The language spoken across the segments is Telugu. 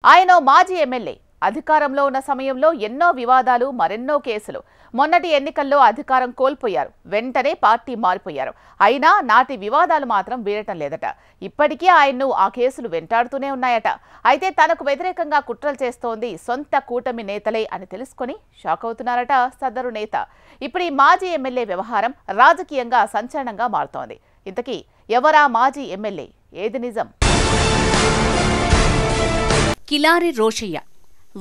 ఆయన మాజీ ఎమ్మెల్యే అధికారంలో ఉన్న సమయంలో ఎన్నో వివాదాలు మరెన్నో కేసులు. మొన్నటి ఎన్నికల్లో అధికారం కోల్పోయారు. వెంటనే పార్టీ మారిపోయారు. అయినా నాటి వివాదాలు మాత్రం వీడటం లేదట. ఇప్పటికీ ఆయన్ను ఆ కేసులు వెంటాడుతూనే ఉన్నాయట. అయితే తనకు వ్యతిరేకంగా కుట్రలు చేస్తోంది సొంత కూటమి నేతలే అని తెలుసుకొని షాక్ అవుతున్నారట సదరు నేత. ఇప్పుడు ఈ మాజీ ఎమ్మెల్యే వ్యవహారం రాజకీయంగా సంచలనంగా మారుతోంది. ఇంతకీ ఎవరా మాజీ ఎమ్మెల్యే? ఏది నిజం? కిలారి రోషయ్య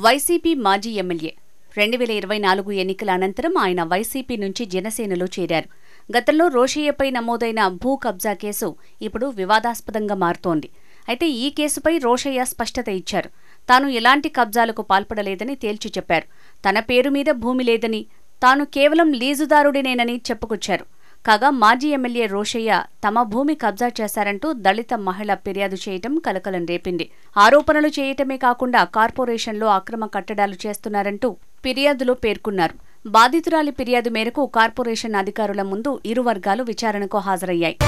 వైసీపీ మాజీ ఎమ్మెల్యే. 2024 ఎన్నికల అనంతరం ఆయన వైసీపీ నుంచి జనసేనలో చేరారు. గతంలో రోషయ్యపై నమోదైన భూ కబ్జా కేసు ఇప్పుడు వివాదాస్పదంగా మారుతోంది. అయితే ఈ కేసుపై రోషయ్య స్పష్టత ఇచ్చారు. తాను ఎలాంటి కబ్జాలకు పాల్పడలేదని తేల్చి చెప్పారు. తన పేరు మీద భూమి లేదని, తాను కేవలం లీజుదారుడినేనని చెప్పుకొచ్చారు. కాగా మాజీ ఎమ్మెల్యే రోషయ్య తమ భూమి కబ్జా చేశారంటూ దళిత మహిళ ఫిర్యాదు చేయటం కలకలం రేపింది. ఆరోపణలు చేయటమే కాకుండా కార్పొరేషన్లో అక్రమ కట్టడాలు చేస్తున్నారంటూ ఫిర్యాదులో పేర్కొన్నారు. బాధితురాలి ఫిర్యాదు మేరకు కార్పొరేషన్ అధికారుల ముందు ఇరు వర్గాలు విచారణకు హాజరయ్యాయి.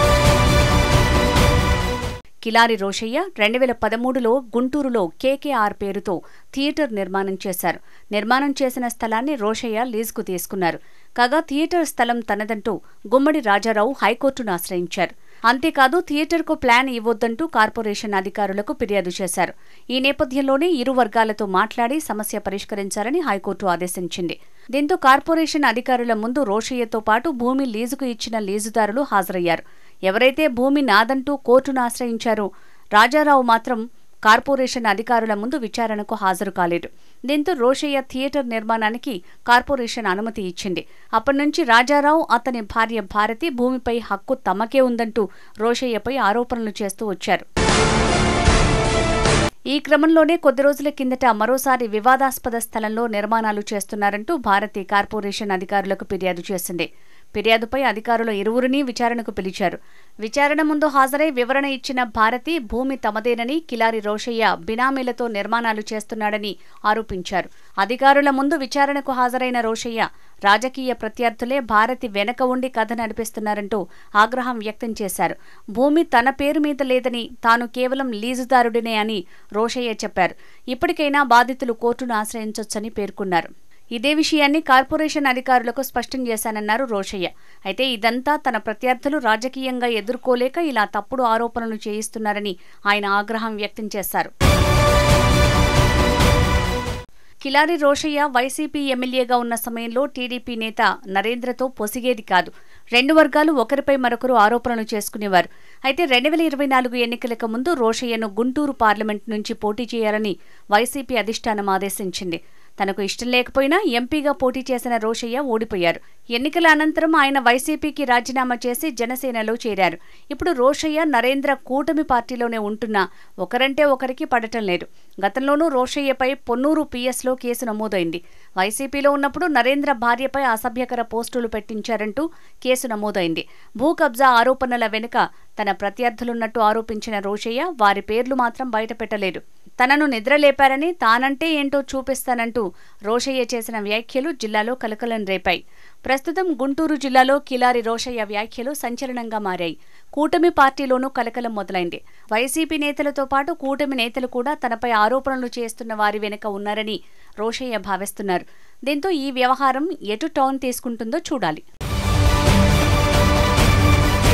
కిలారి రోషయ్య 2013లో గుంటూరులో కేకేఆర్ పేరుతో థియేటర్ నిర్మాణం చేశారు. నిర్మాణం చేసిన స్థలాన్ని రోషయ్య లీజుకు తీసుకున్నారు. కాగా థియేటర్ స్థలం తనదంటూ గుమ్మడి రాజారావు హైకోర్టును ఆశ్రయించారు. అంతేకాదు థియేటర్కు ప్లాన్ ఇవ్వొద్దంటూ కార్పొరేషన్ అధికారులకు ఫిర్యాదు చేశారు. ఈ నేపథ్యంలోనే ఇరు వర్గాలతో మాట్లాడి సమస్య పరిష్కరించాలని హైకోర్టు ఆదేశించింది. దీంతో కార్పొరేషన్ అధికారుల ముందు రోషయ్యతో పాటు భూమి లీజుకు ఇచ్చిన లీజుదారులు హాజరయ్యారు. ఎవరైతే భూమి నాదంటూ కోర్టును ఆశ్రయించారో రాజారావు మాత్రం కార్పొరేషన్ అధికారుల ముందు విచారణకు హాజరు కాలేదు. దీంతో రోషయ్య థియేటర్ నిర్మాణానికి కార్పొరేషన్ అనుమతి ఇచ్చింది. అప్పటినుంచి రాజారావు, అతని భార్య భారతి భూమిపై హక్కు తమకే ఉందంటూ రోషయ్యపై ఆరోపణలు చేస్తూ వచ్చారు. ఈ క్రమంలోనే కొద్ది రోజుల కిందట మరోసారి వివాదాస్పద స్థలంలో నిర్మాణాలు చేస్తున్నారంటూ భారతి కార్పొరేషన్ అధికారులకు ఫిర్యాదు చేసింది. ఫిర్యాదుపై అధికారులు ఇరువురిని విచారణకు పిలిచారు. విచారణ ముందు హాజరై వివరణ ఇచ్చిన భారతి భూమి తమదేనని, కిలారి రోషయ్య బినామీలతో నిర్మాణాలు చేస్తున్నాడని ఆరోపించారు. అధికారుల ముందు విచారణకు హాజరైన రోషయ్య రాజకీయ ప్రత్యర్థులే భారతి వెనక ఉండి కథ నడిపిస్తున్నారంటూ ఆగ్రహం వ్యక్తం చేశారు. భూమి తన పేరు మీద లేదని, తాను కేవలం లీజుదారుడినే అని రోషయ్య చెప్పారు. ఇప్పటికైనా బాధితులు కోర్టును ఆశ్రయించొచ్చని పేర్కొన్నారు. ఇదే విషయాన్ని కార్పొరేషన్ అధికారులకు స్పష్టం చేశానన్నారు రోషయ్య. అయితే ఇదంతా తన ప్రత్యర్థులు రాజకీయంగా ఎదుర్కోలేక ఇలా తప్పుడు ఆరోపణలు చేయిస్తున్నారని ఆయన ఆగ్రహం వ్యక్తం చేశారు. కిలారి రోషయ్య వైసీపీ ఎమ్మెల్యేగా ఉన్న సమయంలో టీడీపీ నేత నరేంద్రతో పొసిగేది కాదు. రెండు వర్గాలు ఒకరిపై మరొకరు ఆరోపణలు చేసుకునేవారు. అయితే 2024 ఎన్నికలకు ముందు రోషయ్యను గుంటూరు పార్లమెంట్ నుంచి పోటీ చేయాలని వైసీపీ అధిష్టానం ఆదేశించింది. తనకు ఇష్టం లేకపోయినా ఎంపీగా పోటీ చేసిన రోషయ్య ఓడిపోయారు. ఎన్నికల అనంతరం ఆయన వైసీపీకి రాజీనామా చేసి జనసేనలో చేరారు. ఇప్పుడు రోషయ్య, నరేంద్ర కూటమి పార్టీలోనే ఉంటున్నా ఒకరంటే ఒకరికి పడటం లేదు. గతంలోనూ రోషయ్యపై పొన్నూరు పిఎస్లో కేసు నమోదైంది. వైసీపీలో ఉన్నప్పుడు నరేంద్ర భార్యపై అసభ్యకర పోస్టులు పెట్టించారంటూ కేసు నమోదైంది. భూ కబ్జా ఆరోపణల వెనుక తన ప్రత్యర్థులున్నట్టు ఆరోపించిన రోషయ్య వారి పేర్లు మాత్రం బయటపెట్టలేదు. తనను నిద్రలేపారని, తానంటే ఏంటో చూపిస్తానంటూ రోషయ్య చేసిన వ్యాఖ్యలు జిల్లాలో కలకలం రేపాయి. ప్రస్తుతం గుంటూరు జిల్లాలో కిలారి రోషయ్య వ్యాఖ్యలు సంచలనంగా మారాయి. కూటమి పార్టీలోనూ కలకలం మొదలైంది. వైసీపీ నేతలతో పాటు కూటమి నేతలు కూడా తనపై ఆరోపణలు చేస్తున్న వారి వెనుక ఉన్నారని రోషయ్య భావిస్తున్నారు. దీంతో ఈ వ్యవహారం ఎటు టర్న్ తీసుకుంటుందో చూడాలి.